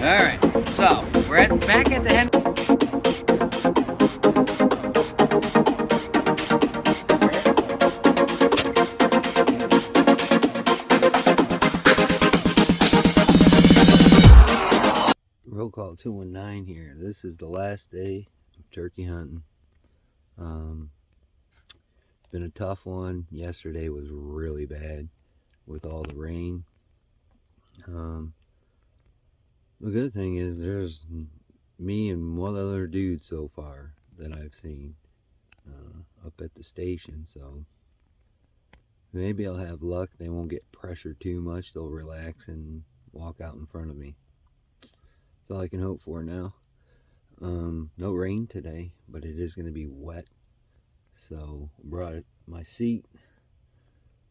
Alright, so we're back at the hen. Roll call 219 here. This is the last day of turkey hunting. It's been a tough one. Yesterday was really bad with all the rain. The good thing is there's me and one other dude so far that I've seen up at the station, so maybe I'll have luck. They won't get pressured too much. They'll relax and walk out in front of me. That's all I can hope for now. No rain today, but it is going to be wet, so I brought my seat,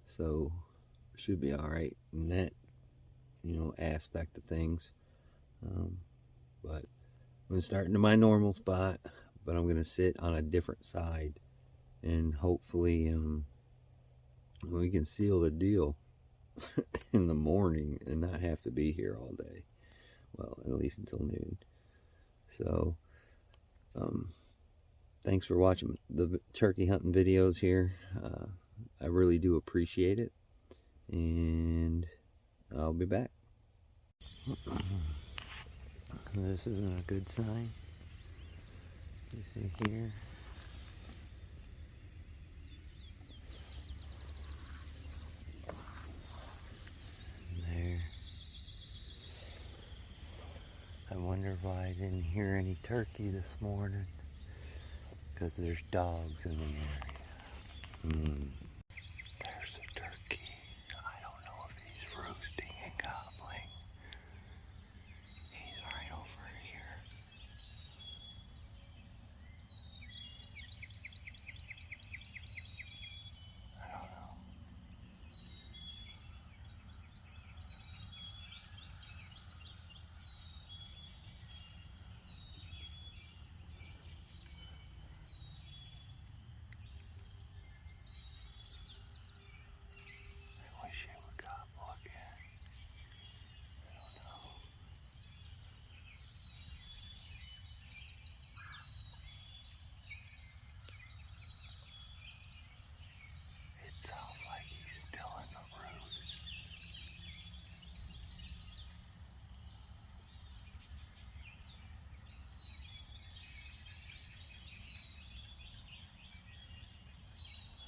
so should be all right in that aspect of things. But I'm going to start into my normal spot, but I'm going to sit on a different side, and hopefully we can seal the deal in the morning and not have to be here all day. Well, at least until noon. So thanks for watching the turkey hunting videos here. I really do appreciate it, and I'll be back. This isn't a good sign. You see here. There. I wonder why I didn't hear any turkey this morning. Because there's dogs in the area. There's a turkey. I don't know if he's roosting and gobbling. He's right over here. I don't know. I wish he would gobble again. I don't know. It sounds like he's still in the roost.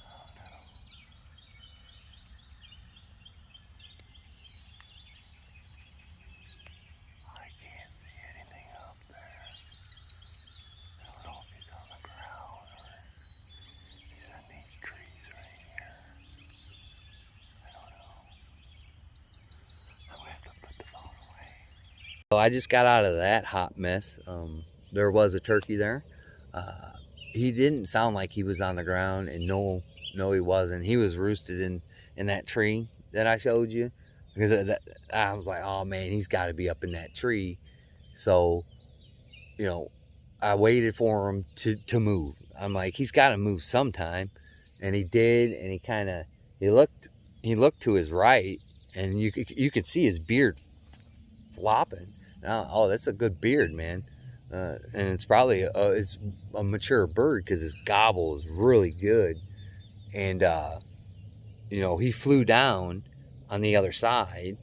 Oh no. I can't see anything up there. I don't know if he's on the ground or he's in these trees right here. I don't know. I'm gonna have to put the phone away. So I just got out of that hot mess. There was a turkey there. He didn't sound like he was on the ground, and no he wasn't. He was roosted in that tree that I showed you, because I was like, oh man, he's got to be up in that tree. So I waited for him to move. I'm like, he's got to move sometime, and he did. And he looked to his right, and you could see his beard flopping. Oh, that's a good beard, man. And it's probably it's a mature bird, because his gobble is really good. And he flew down on the other side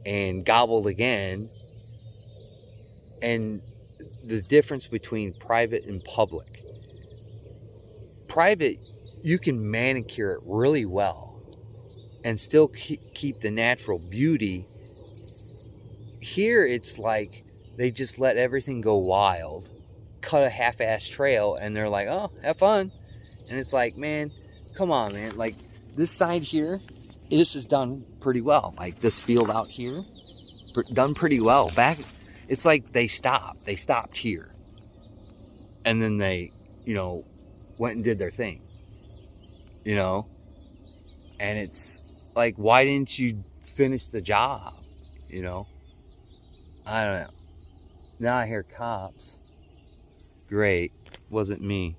and gobbled again. And the difference between private and public: private, you can manicure it really well and still keep the natural beauty. Here it's like they just let everything go wild, cut a half-ass trail, and they're like, oh, have fun. And it's like, man, come on, man. Like, this side here, this is done pretty well. Like, this field out here, done pretty well. Back, it's like they stopped here, and then they went and did their thing, and it's like, why didn't you finish the job? I don't know. Now I hear cops. Great. Wasn't me.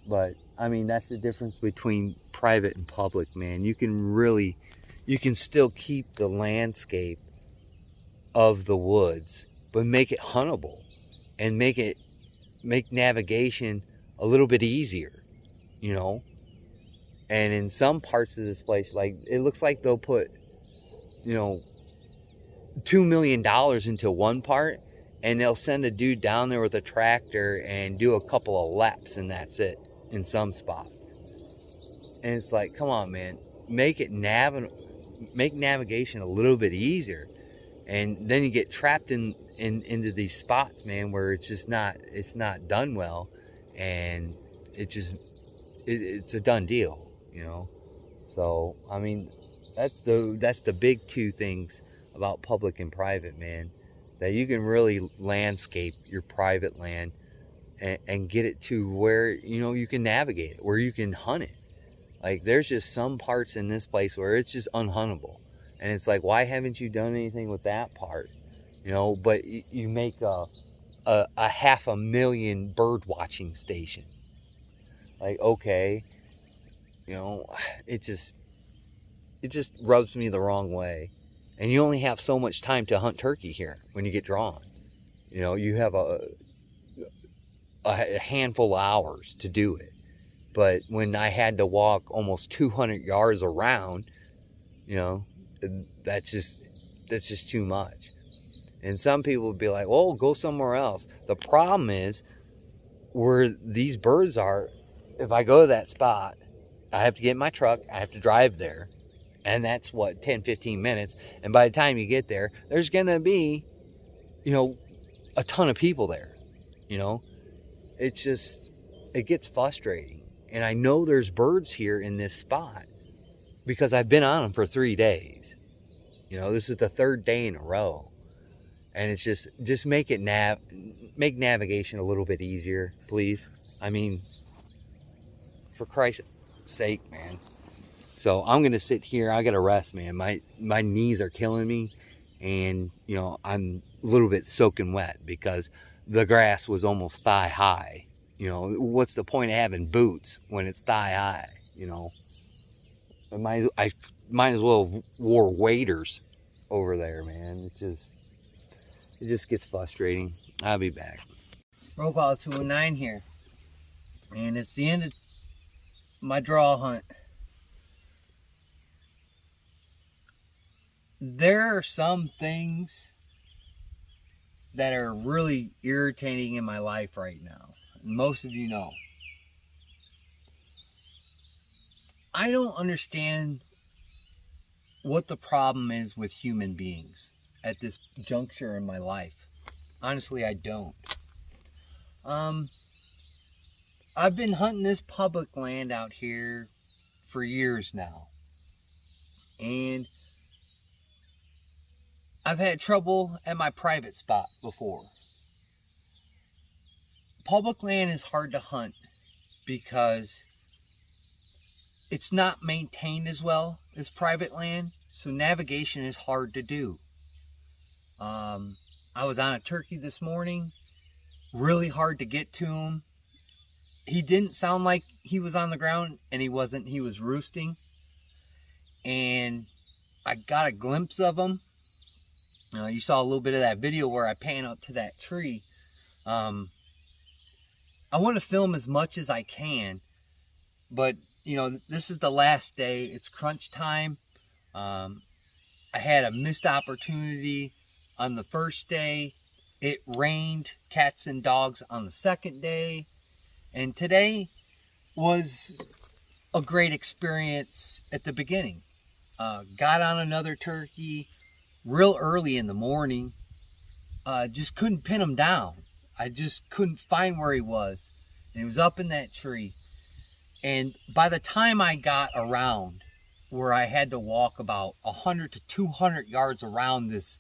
But, I mean, that's the difference between private and public, man. You can still keep the landscape of the woods, but make it huntable and make navigation a little bit easier, you know. And in some parts of this place, like, it looks like they'll put, you know, $2 million into one part, and they'll send a dude down there with a tractor and do a couple of laps, and that's it in some spots. And it's like, come on, man, make navigation a little bit easier. And then you get trapped into these spots, man, where it's not done well, and it's a done deal, you know. So I mean, that's the big two things about public and private, man, that you can really landscape your private land and get it to where, you know, you can navigate it, where you can hunt it. Like, there's just some parts in this place where it's just unhuntable, and it's like, why haven't you done anything with that part, you know? But you make a 500,000 bird watching station. Like, okay, you know, it just rubs me the wrong way. And you only have so much time to hunt turkey here when you get drawn. You know, you have a handful of hours to do it. But when I had to walk almost 200 yards around, you know, that's just too much. And some people would be like, "Oh, go somewhere else." The problem is, where these birds are, if I go to that spot, I have to get in my truck, I have to drive there. And that's what, 10-15 minutes. And by the time you get there, there's going to be, you know, a ton of people there. You know, it gets frustrating. And I know there's birds here in this spot because I've been on them for 3 days. You know, this is the 3rd day in a row. And it's just make navigation a little bit easier, please. I mean, for Christ's sake, man. So I'm going to sit here. I got to rest, man. My knees are killing me. And, you know, I'm a little bit soaking wet because the grass was almost thigh high. You know, what's the point of having boots when it's thigh high, you know? I might as well have wore waders over there, man. It just gets frustrating. I'll be back. Profile 209 here. And it's the end of my draw hunt. There are some things that are really irritating in my life right now. Most of you know. I don't understand what the problem is with human beings at this juncture in my life. Honestly, I don't. I've been hunting this public land out here for years now. And I've had trouble at my private spot before. Public land is hard to hunt because it's not maintained as well as private land, so navigation is hard to do. I was on a turkey this morning, really hard to get to him. He didn't sound like he was on the ground, and he wasn't. He was roosting, and I got a glimpse of him. You saw a little bit of that video where I pan up to that tree. I want to film as much as I can, but you know, this is the last day. It's crunch time. I had a missed opportunity on the first day. It rained cats and dogs on the second day. And today was a great experience at the beginning. Got on another turkey real early in the morning. Just couldn't pin him down. I just couldn't find where he was. And he was up in that tree. And by the time I got around where I had to walk about 100 to 200 yards around this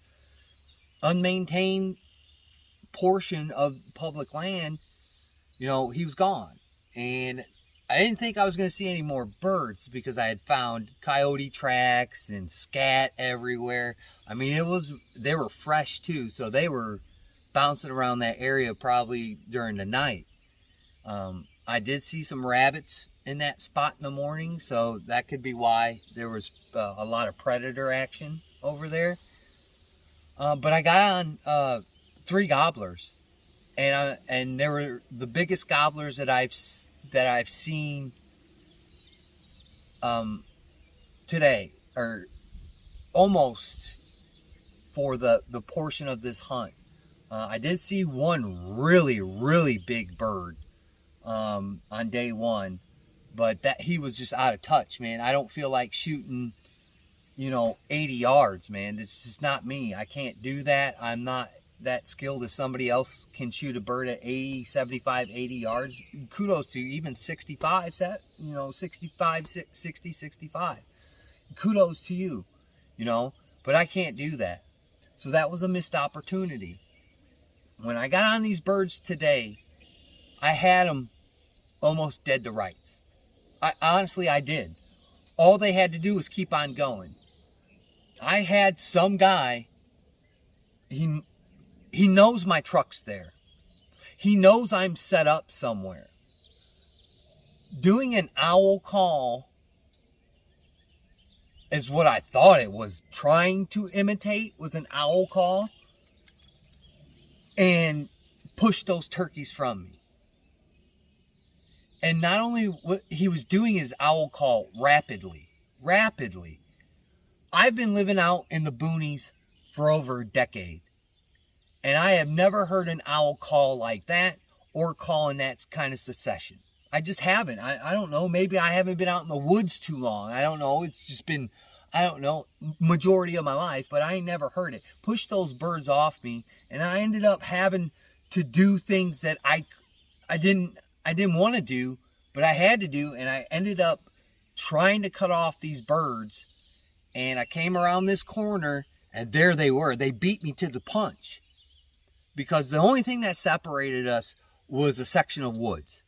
unmaintained portion of public land, you know, he was gone. And I didn't think I was going to see any more birds because I had found coyote tracks and scat everywhere. I mean, they were fresh too, so they were bouncing around that area probably during the night. I did see some rabbits in that spot in the morning, so that could be why there was a lot of predator action over there. But I got on 3 gobblers, and they were the biggest gobblers that I've seen today, or almost, for the portion of this hunt. I did see one really big bird on day 1, but that he was just out of touch, man. I don't feel like shooting, 80 yards, man. It's just not me. I can't do that. I'm not that skilled as somebody else can shoot a bird at 80, 75, 80 yards. Kudos to you. Even 65, 65, 60, 65. Kudos to you, but I can't do that. So that was a missed opportunity. When I got on these birds today, I had them almost dead to rights. I did. All they had to do was keep on going. I had some guy, he knows my truck's there. He knows I'm set up somewhere. Doing an owl call is what I thought it was trying to imitate, was an owl call, and push those turkeys from me. And not only what he was doing his owl call rapidly. I've been living out in the boonies for over a decade, and I have never heard an owl call like that, or call in that kind of succession. I just haven't. I don't know. Maybe I haven't been out in the woods too long. I don't know. It's just been, majority of my life, but I ain't never heard it. Push those birds off me, and I ended up having to do things that I didn't want to do, but I had to do, and I ended up trying to cut off these birds, and I came around this corner, and there they were. They beat me to the punch, because the only thing that separated us was a section of woods.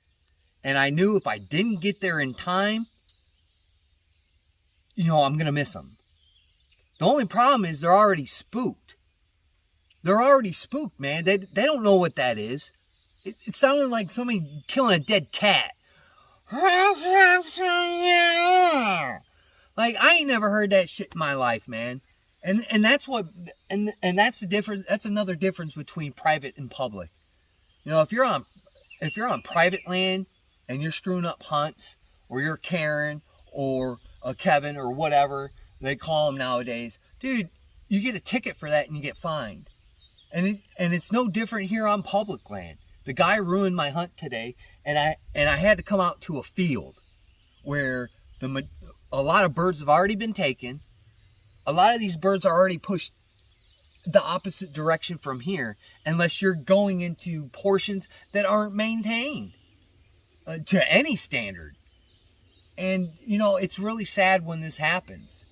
And I knew if I didn't get there in time, I'm going to miss them. The only problem is they're already spooked. They're already spooked, man. They don't know what that is. It sounded like somebody killing a dead cat. Like, I ain't never heard that shit in my life, man. And that's what, and that's the difference. That's another difference between private and public. If you're on private land and you're screwing up hunts, or you're Karen or a Kevin or whatever they call them nowadays, dude, you get a ticket for that and you get fined. And it's no different here on public land. The guy ruined my hunt today, and I had to come out to a field where a lot of birds have already been taken. A lot of these birds are already pushed the opposite direction from here, unless you're going into portions that aren't maintained to any standard. And it's really sad when this happens.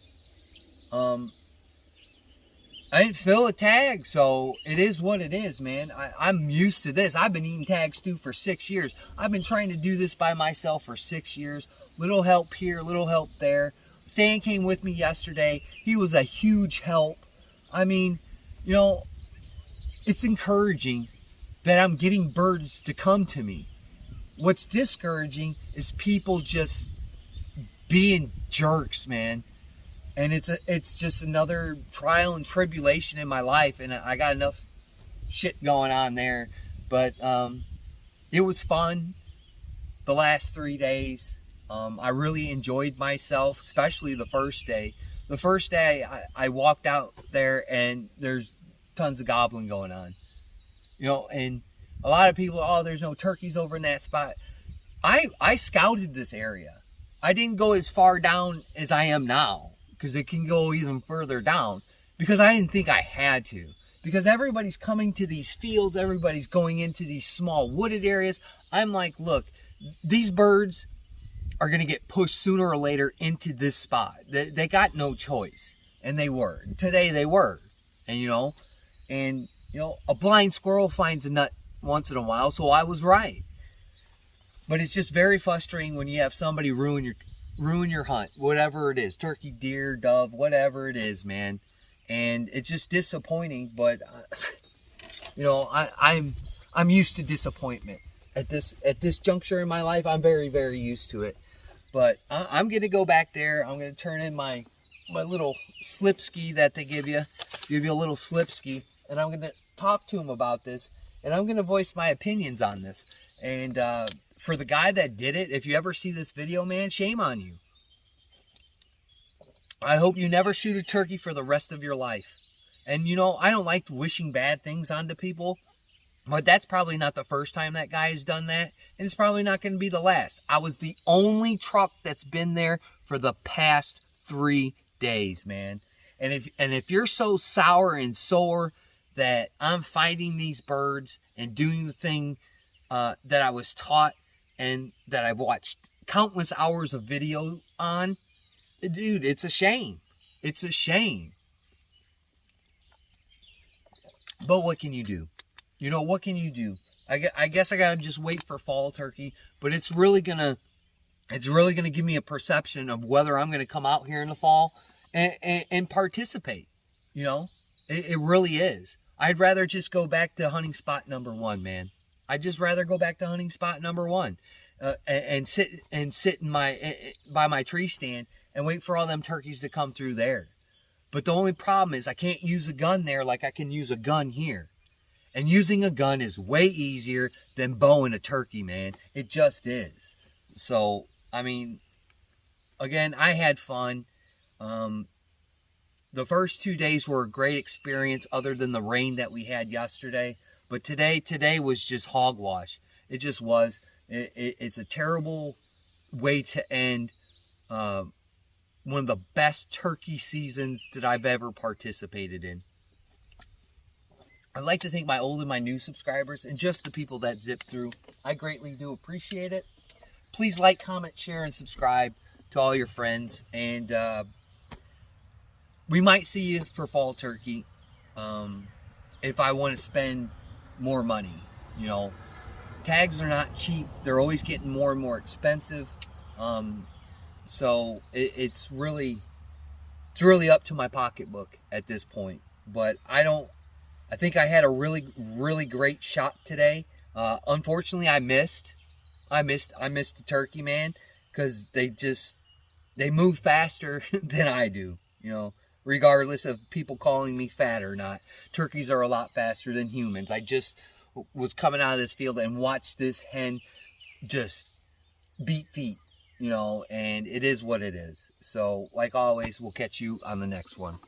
I didn't fill a tag, so it is what it is, man. I'm used to this. I've been eating tag stew for 6 years. I've been trying to do this by myself for 6 years. Little help here, little help there. Stan came with me yesterday. He was a huge help. I mean, it's encouraging that I'm getting birds to come to me. What's discouraging is people just being jerks, man. And it's just another trial and tribulation in my life, and I got enough shit going on there. But it was fun the last 3 days. I really enjoyed myself, especially the first day. The first day I walked out there, and there's tons of gobbling going on. And a lot of people, there's no turkeys over in that spot. I scouted this area. I didn't go as far down as I am now, because it can go even further down, because I didn't think I had to. Because everybody's coming to these fields, everybody's going into these small wooded areas. I'm like, look, these birds are going to get pushed sooner or later into this spot. They got no choice. And they were. Today they were. And, a blind squirrel finds a nut once in a while, so I was right. But it's just very frustrating when you have somebody ruin your hunt, whatever it is, turkey, deer, dove, whatever it is, man. And it's just disappointing, but I'm used to disappointment at this juncture in my life. I'm very, very used to it. But I'm gonna go back there. I'm gonna turn in my little slip ski that they give you. give you a little slipski, and I'm going to talk to him about this, and I'm going to voice my opinions on this. And for the guy that did it, if you ever see this video, man, shame on you. I hope you never shoot a turkey for the rest of your life. And, you know, I don't like wishing bad things onto people, but that's probably not the first time that guy has done that, and it's probably not going to be the last. I was the only truck that's been there for the past 3 days, man. And if you're so sour and sore that I'm fighting these birds and doing the thing that I was taught and that I've watched countless hours of video on, dude, it's a shame. It's a shame. But what can you do? You know, what can you do? I guess I gotta just wait for fall turkey, but it's really gonna give me a perception of whether I'm gonna come out here in the fall and participate. You know, it really is. I'd rather just go back to hunting spot number 1, man. I'd just rather go back to hunting spot number 1, and sit in by my tree stand and wait for all them turkeys to come through there. But the only problem is I can't use a gun there like I can use a gun here. And using a gun is way easier than bowing a turkey, man. It just is. So, I mean, again, I had fun. The first 2 days were a great experience other than the rain that we had yesterday. But today was just hogwash. It just was. It's a terrible way to end one of the best turkey seasons that I've ever participated in. I'd like to thank my old and my new subscribers and just the people that zip through. I greatly do appreciate it. Please like, comment, share, and subscribe to all your friends. And we might see you for fall turkey if I want to spend more money. You know, tags are not cheap. They're always getting more and more expensive. So it's really up to my pocketbook at this point. But I think I had a really great shot today. Unfortunately, I missed the turkey, man, because they move faster than I do. You know, regardless of people calling me fat or not, turkeys are a lot faster than humans. I just was coming out of this field and watched this hen just beat feet, you know, and it is what it is. So, like always, we'll catch you on the next one.